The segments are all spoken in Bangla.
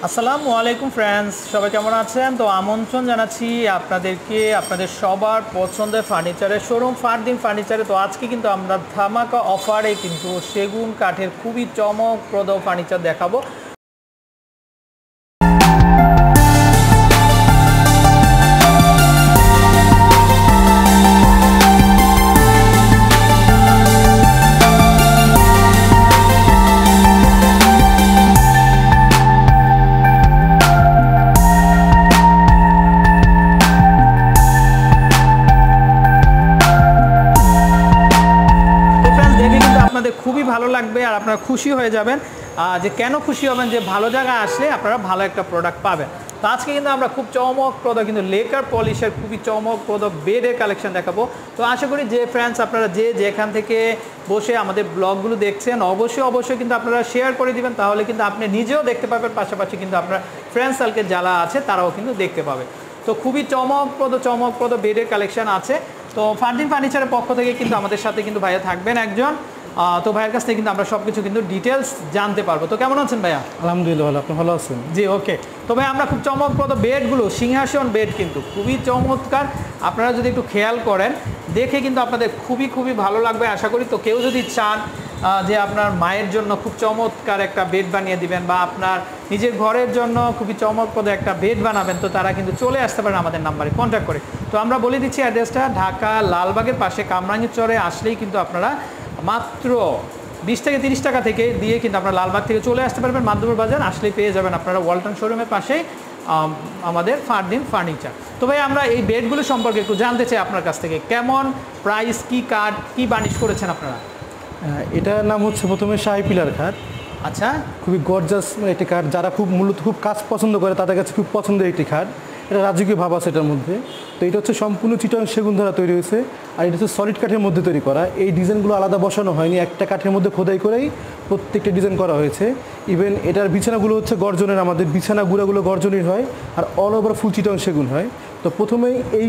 আসসালামু আলাইকুম ফ্রেন্ডস, সবাই কেমন আছেন? তো আমন্ত্রণ জানাচ্ছি আপনাদেরকে আপনাদের সবার পছন্দের ফার্নিচারের শোরুম ফারদিন ফার্নিচারে। তো আজকে কিন্তু আমরা ধামাকা অফারে কিন্তু সেগুন কাঠের খুবই চমকপ্রদ ফার্নিচার দেখাবো। আপনাদের খুবই ভালো লাগবে আর আপনারা খুশি হয়ে যাবেন। যে কেন খুশি হবেন, যে ভালো জায়গা আসলে আপনারা ভালো একটা প্রোডাক্ট পাবেন। তো আজকে কিন্তু আমরা খুব চমকপ্রদ কিন্তু লেকার পলিশের খুবই চমকপ্রদ বেডের কালেকশন দেখাবো। তো আশা করি যে ফ্রেন্ডস আপনারা যেখান থেকে বসে আমাদের ব্লগগুলো দেখছেন অবশ্যই কিন্তু আপনারা শেয়ার করে দিবেন, তাহলে কিন্তু আপনি নিজেও দেখতে পাবেন, পাশাপাশি কিন্তু আপনার ফ্রেন্ড সার্কেল যারা আছে তারাও কিন্তু দেখতে পাবে। তো খুবই চমকপ্রদ বেডের কালেকশন আছে। তো ফারদিন ফার্নিচারের পক্ষ থেকে কিন্তু আমাদের সাথে কিন্তু ভাইয়া থাকবেন একজন। তো ভাইয়ের কাছ থেকে কিন্তু আমরা সবকিছু কিন্তু ডিটেলস জানতে পারবো। তো কেমন আছেন ভাইয়া? আলহামদুলিল্লাহ ভালো, আপনি ভালো আছেন? জি ওকে। তো ভাই আমরা খুব চমকপ্রদ বেডগুলো, সিংহাসন বেড কিন্তু খুবই চমৎকার। আপনারা যদি একটু খেয়াল করেন দেখে কিন্তু আপনাদের খুবই ভালো লাগবে আশা করি। তো কেউ যদি চান যে আপনার মায়ের জন্য খুব চমৎকার একটা বেড বানিয়ে দিবেন বা আপনার নিজের ঘরের জন্য খুবই চমকপ্রদ একটা বেড বানাবেন, তো তারা কিন্তু চলে আসতে পারেন আমাদের নাম্বারে কন্ট্যাক্ট করে। তো আমরা বলে দিচ্ছি অ্যাড্রেসটা ঢাকা লালবাগের পাশে কামরাঙ্গীরচরে আসলেই কিন্তু আপনারা মাত্র 20 থেকে 30 টাকা থেকে দিয়ে কিন্তু আপনারা লালবাগ থেকে চলে আসতে পারবেন। মাধ্যমের বাজার আসলেই পেয়ে যাবেন আপনারা ওয়ালটন শোরুমের পাশেই আমাদের ফারদিন ফার্নিচার। তো ভাই আমরা এই বেডগুলো সম্পর্কে একটু জানতে চাই আপনার কাছ থেকে, কেমন প্রাইস, কি কাঠ, কি বানিশ করেছেন আপনারা? এটার নাম হচ্ছে প্রথমে শাহী পিলার কাঠ। আচ্ছা, খুবই গর্জাস একটি কাঠ, যারা মূলত খুব কাজ পছন্দ করে তাদের কাছে খুব পছন্দের একটি কাঠ। এটা রাজকীয় ভাব আছে এটার মধ্যে। তো এটা হচ্ছে সম্পূর্ণ চিটং সেগুন দ্বারা তৈরি হয়েছে, আর এটা হচ্ছে সলিড কাঠের মধ্যে তৈরি করা। এই ডিজাইনগুলো আলাদা বসানো হয়নি, একটা কাঠের মধ্যে খোদাই করেই প্রত্যেকটা ডিজাইন করা হয়েছে। ইভেন এটার বিছানাগুলো হচ্ছে গর্জনের, আমাদের বিছানা গুঁড়াগুলো গর্জনের হয়, আর অল ওভার ফুল চিটং সেগুন হয়। তো প্রথমেই এই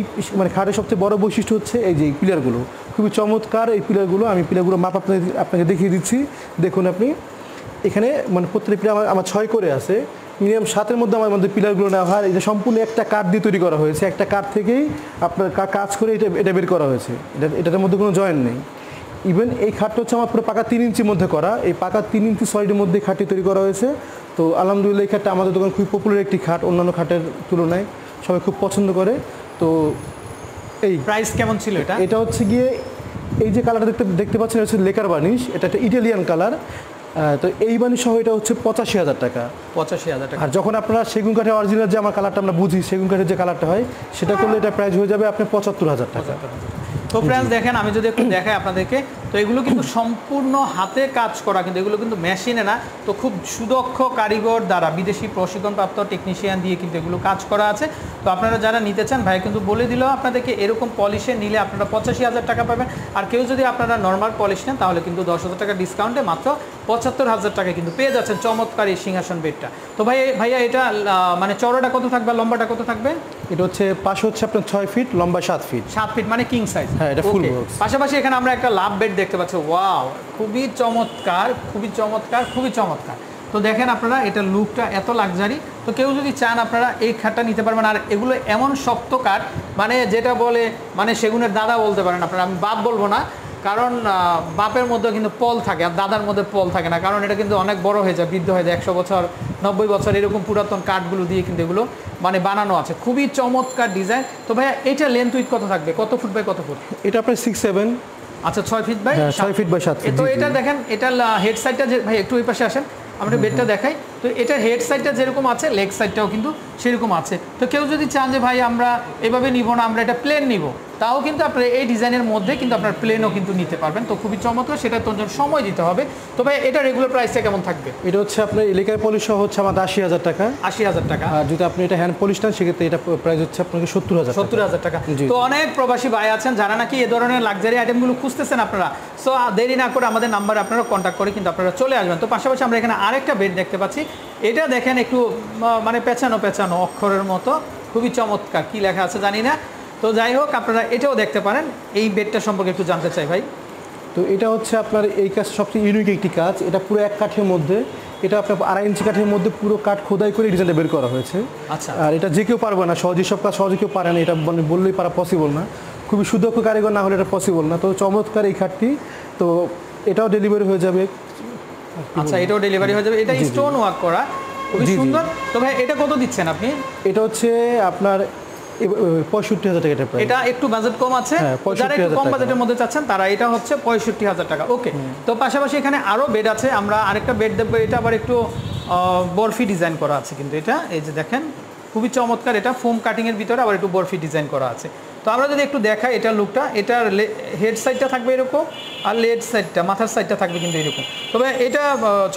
খাটের সবচেয়ে বড় বৈশিষ্ট্য হচ্ছে এই যে পিলারগুলো খুবই চমৎকার। এই পিলারগুলো আমি মাপ আপনাকে দেখিয়ে দিচ্ছি। দেখুন আপনি এখানে প্রত্যেকটা পিলার আমার 6 করে আছে, মিনিমাম 7-এর মধ্যে আমাদের পিলারগুলো নেওয়া হয়। এটা সম্পূর্ণ একটা কাঠ দিয়ে তৈরি করা হয়েছে, একটা কাঠ থেকেই আপনার কাজ করে এটা বের করা হয়েছে। এটার মধ্যে কোনো জয়েন্ট নেই। ইভেন এই খাটটা হচ্ছে আমার পুরো পাকা 3 ইঞ্চির মধ্যে করা, এই পাকা 3 ইঞ্চি সলিডের মধ্যে খাটটি তৈরি করা হয়েছে। তো আলহামদুলিল্লাহ এই খাটটা আমাদের দোকান খুবই পপুলার একটি খাট, অন্যান্য খাটের তুলনায় সবাই খুব পছন্দ করে। তো এই প্রাইস কেমন ছিল এটা? এটা হচ্ছে গিয়ে এই যে কালারটা দেখতে পাচ্ছেন হচ্ছে লেকার বার্নিশ, এটা একটা ইটালিয়ান কালার। তো এই বানিশ সহ এটা হচ্ছে 85,000 টাকা। 85,000 টাকা। আর যখন আপনারা সেগুন কাঠের অরিজিনাল যে আমার কালারটা আমরা বুঝি, সেগুন কাঠের যে কালারটা হয় সেটা করলে এটা প্রাইস হয়ে যাবে আপনার 75,000 টাকা। তো ফ্রেন্ডস দেখেন, আমি যদি একটু দেখাই আপনাদেরকে, তো এগুলো কিন্তু সম্পূর্ণ হাতে কাজ করা, কিন্তু এগুলো কিন্তু মেশিনে না। তো খুব সুদক্ষ কারিগর দ্বারা বিদেশি প্রশিক্ষণপ্রাপ্ত টেকনিশিয়ান দিয়ে কিন্তু এগুলো কাজ করা আছে। তো আপনারা যারা নিতে চান ভাই কিন্তু বলে দিল আপনাদেরকে, এরকম পলিশে নিলে আপনারা 85,000 টাকা পাবেন। আর কেউ যদি আপনারা নর্মাল পলিশ নেন তাহলে কিন্তু 10,000 টাকা ডিসকাউন্টে মাত্র 75,000 টাকা কিন্তু পেয়ে যাচ্ছেন চমৎকার এই সিংহাসন বেডটা। তো ভাইয়া এটা চওড়াটা কত থাকবে, লম্বাটা কত থাকবে? এটা হচ্ছে পাশে হচ্ছে আপনার 6 ফিট, লম্বা 7 ফিট। 7 ফিট মানে কিং সাইজ। হ্যাঁ, এটা ফুল বক্স। পাশাপাশি এখানে আমরা একটা লাভ বেড দেখতে পাচ্ছি। ওয়াও, খুবই চমৎকার। তো দেখেন আপনারা, এটা লুকটা এত লাক্সারি। তো কেউ যদি চান আপনারা এই খাটটা নিতে পারবেন। আর এগুলো এমন শক্ত কাঠ, যেটা বলে সেগুনের দাদা বলতে পারেন আপনারা, আমি বাপ বলবো না, কারণ বাপের মধ্যে কিন্তু পল থাকে আর দাদার মধ্যে পল থাকে না, কারণ এটা কিন্তু অনেক বড় হয়ে যায়, বৃদ্ধ হয়ে যায়, 100 বছর 90 বছর এরকম পুরাতন কাঠগুলো দিয়ে কিন্তু এগুলো বানানো আছে। খুবই চমৎকার ডিজাইন। তো ভাইয়া এটা লেন্থ উইথ কত থাকবে, কত ফুট বাই কত ফুট? এটা আপনার 6-7। আচ্ছা, 6 feet by 6 feet by 7 feet. তো এটা দেখেন, এটা হেড সাইডটা ভাই একটু ওই পাশে আসেন, আমরা বেডটা দেখাই। তো এটার হেড সাইডটা যেরকম আছে, লেগ সাইডটাও কিন্তু সেরকম আছে। তো কেউ যদি চান যে ভাই আমরা এভাবে নিব না, আমরা এটা প্লেন নিব, তাও কিন্তু আপনার এই ডিজাইনের মধ্যে কিন্তু আপনার প্লেনও কিন্তু নিতে পারবেন। তো খুবই চমৎকার, সেটা তোর জন্য সময় দিতে হবে। তো ভাই এটা রেগুলার প্রাইসটা কেমন থাকবে? এটা হচ্ছে আপনার এলাকায় পলিশ সহ হচ্ছে আমাদের 80,000 টাকা। 80,000 টাকা। আর যদি আপনি এটা হ্যান্ড পলিশ নেন সেক্ষেত্রে এটা প্রাইস হচ্ছে আপনাকে 70,000 টাকা। তো অনেক প্রবাসী ভাই আছেন যারা নাকি এ ধরনের লাক্সারি আইটেমগুলো খুঁজতেছেন আপনারা। সো দেরি না করে আমাদের নাম্বারে আপনারা কন্ট্যাক্ট করে কিন্তু আপনারা চলে আসবেন। তো পাশাপাশি আমরা এখানে আরেকটা বেড দেখতে পাচ্ছি। এটা দেখেন একটু পেঁচানো অক্ষরের মতো, খুবই চমৎকার। কি লেখা আছে জানি না। তো যাই হোক, আপনারা এটাও দেখতে পারেন। এই বেডটা সম্পর্কে একটু জানতে চাই ভাই। তো এটা হচ্ছে আপনার এই কাজ সবচেয়ে ইউনিক একটি কাজ, এটা পুরো এক কাঠের মধ্যে, এটা আপনার 2.5 ইঞ্চি কাঠের মধ্যে পুরো কাঠ খোদাই করে ডিজাইনটা বের করা হয়েছে। আচ্ছা, আর এটা যে কেউ পারবে না, সহজে সব কাজ সহজে কেউ পারে না, এটা মানে বললেই পারা পসিবল না, খুবই সুদক্ষ কারিগর না হলে এটা পসিবল না। তো চমৎকার এই খাটটি, তো এটাও ডেলিভারি হয়ে যাবে। আচ্ছা, এটাও ডেলিভারি হয়ে যাবে, এটা স্টোন ওয়ার্ক করা, খুবই সুন্দর। তো ভাই এটা কত দিচ্ছেন আপনি? এটা হচ্ছে আপনার 65,000 টাকা এটা প্রাইস। এটা একটু বাজেট কম আছে, যারা একটু কম বাজেটের মধ্যে চাচ্ছেন তারা এটা হচ্ছে 65,000 টাকা। ওকে, তো পাশাপাশি এখানে আরো বেড আছে, আমরা আরেকটা বেড দেখবো, এটা আবার একটু বরফি ডিজাইন করা আছে কিন্তু এটা, এই যে দেখেন খুবই চমৎকার, এটা ফোম কাটিং এর ভিতরে আবার একটু বরফি ডিজাইন করা আছে। তো আমরা যদি একটু দেখাই এটার লুকটা, এটার হেড সাইডটা থাকবে এরকম, আর লেড সাইডটা মাথার সাইডটা থাকবে কিন্তু এরকম। তবে এটা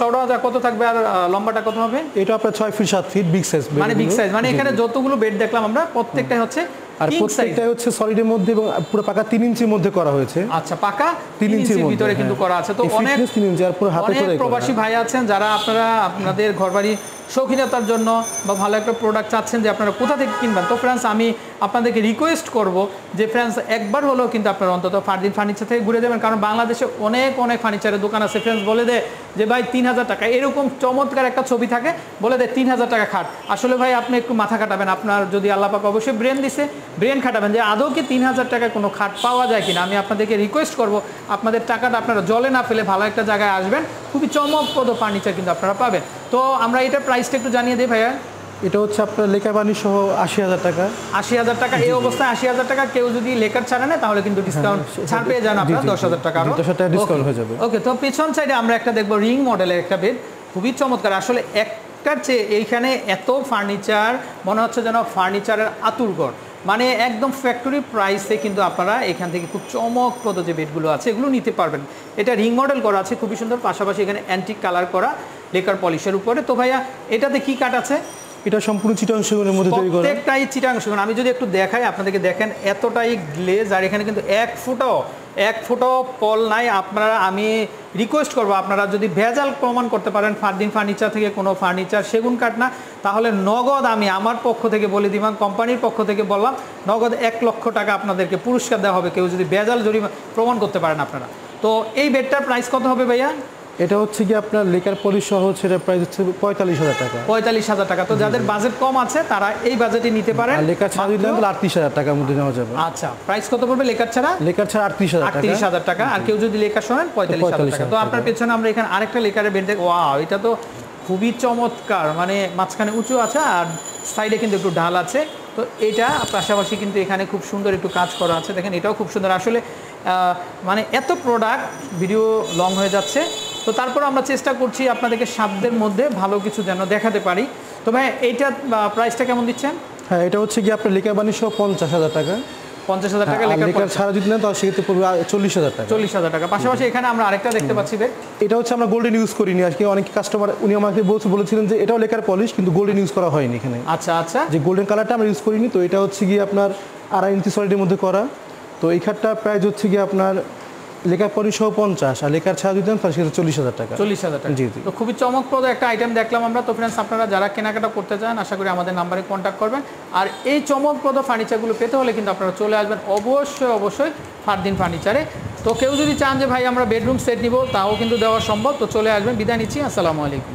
চওড়াটা কত থাকবে আর লম্বাটা কত হবে? এটা আপনার 6 ফিট 7 ফিট বিগ সাইজ, মানে বিগ সাইজ, মানে এখানে যতগুলো বেড দেখলাম আমরা প্রত্যেকটাই হচ্ছে আর প্রত্যেকটাই হচ্ছে সলিডের মধ্যে এবং পুরো পাকা 3 ইঞ্চির মধ্যে করা হয়েছে। আচ্ছা, পাকা 3 ইঞ্চির ভিতরে কিন্তু করা আছে। তো অনেক 3 ইঞ্চি আর পুরো হাতে করে প্রবাসী ভাই আছেন যারা আপনারা আপনাদের ঘরবাড়ি শৌখিনতার জন্য বা ভালো একটা প্রোডাক্ট চাচ্ছেন যে আপনারা কোথা থেকে কিনবেন, তো ফ্রেন্ডস আমি আপনাদেরকে রিকোয়েস্ট করব যে ফ্রেন্ডস একবার হলেও কিন্তু আপনারা অন্তত ফারদিন ফার্নিচার থেকে ঘুরে যাবেন, কারণ বাংলাদেশে অনেক ফার্নিচারের দোকান আছে ফ্রেন্ডস, বলে দেয় যে ভাই 3,000 টাকা, এরকম চমৎকার একটা ছবি থাকে, বলে দেয় 3,000 টাকা খাট। আসলে ভাই আপনি একটু মাথা খাটাবেন, আপনার যদি আল্লাহ পাক অবশ্যই ব্রেন দিছে, ব্রেন খাটাবেন যে আদৌ কি 3,000 টাকায় কোনো খাট পাওয়া যায় কিনা। আমি আপনাদেরকে রিকোয়েস্ট করব আপনাদের টাকাটা আপনারা জলে না ফেলে ভালো একটা জায়গায় আসবেন, খুবই চমকপ্রদ ফার্নিচার কিন্তু আপনারা পাবেন। তো আমরা এটা প্রাইসটা একটু জানিয়ে দিই ভাইয়া। এটা হচ্ছে আপনার লেকার বানি সহ 80,000 টাকা। 80,000 টাকা, এই অবস্থায় 80,000 টাকা কেউ যদি লেকার ছাড়া নেয় তাহলে কিন্তু ডিসকাউন্ট ছাড় পেয়ে যান আপনারা 10,000 টাকা, 10,000 টাকা ডিসকাউন্ট হয়ে যাবে। ওকে, তো পিছন সাইডে আমরা একটা দেখবো রিং মডেলের একটা বেড, খুবই চমৎকার। আসলে একটার চেয়ে এইখানে এত ফার্নিচার মনে হচ্ছে যেন ফার্নিচারের আতুরঘর, মানে একদম ফ্যাক্টরি প্রাইসে কিন্তু আপনারা এখান থেকে খুব চমকপ্রদ যে বেডগুলো আছে এগুলো নিতে পারবেন। এটা রিং মডেল করা আছে, খুবই সুন্দর, পাশাপাশি এখানে অ্যান্টিক কালার করা লেকার পলিশের উপরে। তো ভাইয়া এটাতে কি কাঠ আছে? এটা সম্পূর্ণ চিটাং সেগুনের মধ্যে তৈরি করা, প্রত্যেকটাই চিটাং সেগুন। আমি যদি একটু দেখাই আপনাদেরকে, দেখেন এতটাই গ্লেজ, আর এখানে কিন্তু এক ফুটও পল নাই। আপনারা, আমি রিকোয়েস্ট করবো আপনারা যদি ভেজাল প্রমাণ করতে পারেন ফারদিন ফার্নিচার থেকে কোনো ফার্নিচার সেগুন কাঠ না, তাহলে নগদ, আমি আমার পক্ষ থেকে বলে দিলাম, কোম্পানির পক্ষ থেকে বললাম, নগদ 1 লক্ষ টাকা আপনাদেরকে পুরস্কার দেওয়া হবে কেউ যদি ভেজাল জরিমানা প্রমাণ করতে পারেন আপনারা। তো এই বেডটার প্রাইস কত হবে ভাইয়া? এটা হচ্ছে কি আপনার লেকার পলিশ সহ হচ্ছে, এটা প্রাইস হচ্ছে 45,000 টাকা। 45,000 টাকা। তো যাদের বাজেট কম আছে তারা এই বাজেটে নিতে পারে। আর লেকার ছাড়া দিলে 38,000 টাকার মধ্যে নেওয়া যাবে। আচ্ছা, প্রাইস কত পড়বে লেকার ছাড়া? লেকার ছাড়া 38,000 টাকা, আর কেউ যদি লেকার শোনেন 45,000 টাকা। তো আপনার পেছনে আমরা এখানে আরেকটা লেকারের বেড দেখ, ওয়াও, এটা তো খুবই চমৎকার, মানে মাঝখানে উঁচু আছে আর সাইডে কিন্তু একটু ঢাল আছে। তো এটা পাশাপাশি কিন্তু এখানে খুব সুন্দর একটু কাজ করা আছে, দেখেন এটাও খুব সুন্দর। আসলে মানে এত প্রোডাক্ট, ভিডিও লং হয়ে যাচ্ছে, তো তারপর আমরা চেষ্টা করছি আপনাদেরকে সাধ্যের মধ্যে ভালো কিছু যেন দেখাতে পারি। তো ভাই এইটার প্রাইসটা কেমন দিচ্ছেন? হ্যাঁ, এটা হচ্ছে কি আপনার লেকার বানি সহ 50,000 টাকা। 50,000 টাকা লেকার ছাড়া যদি নেন তাহলে সেক্ষেত্রে পড়বে 40,000 টাকা। 40,000 টাকা। পাশাপাশি এখানে আমরা আরেকটা দেখতে পাচ্ছি বেড, এটা হচ্ছে আমরা গোল্ডেন ইউজ করিনি আজকে, অনেক কাস্টমার উনি আমাকে বলেছিলেন যে এটাও লেকার পলিশ কিন্তু গোল্ডেন ইউজ করা হয়নি এখানে। আচ্ছা আচ্ছা, যে গোল্ডেন কালারটা আমরা ইউজ করিনি। তো এটা হচ্ছে গিয়ে আপনার 2.5 ইঞ্চি সলিডের মধ্যে করা। তো এই খাটটার প্রাইস হচ্ছে গিয়ে আপনার লেকার পলিশ সহ 50, আর লেকার ছাড়া যদি দেন তাহলে সেটা 40,000 টাকা। 40,000 টাকা। জি জি। তো খুবই চমকপ্রদ একটা আইটেম দেখলাম আমরা। তো ফ্রেন্ডস, আপনারা যারা কেনাকাটা করতে চান আশা করি আমাদের নাম্বারে কন্ট্যাক্ট করবেন। আর এই চমকপ্রদ ফার্নিচারগুলো পেতে হলে কিন্তু আপনারা চলে আসবেন অবশ্যই ফারদিন ফার্নিচারে। তো কেউ যদি চান যে ভাই আমরা বেডরুম সেট নিব, তাও কিন্তু দেওয়া সম্ভব। তো চলে আসবেন। বিদায় নিচ্ছি, আসসালামু আলাইকুম।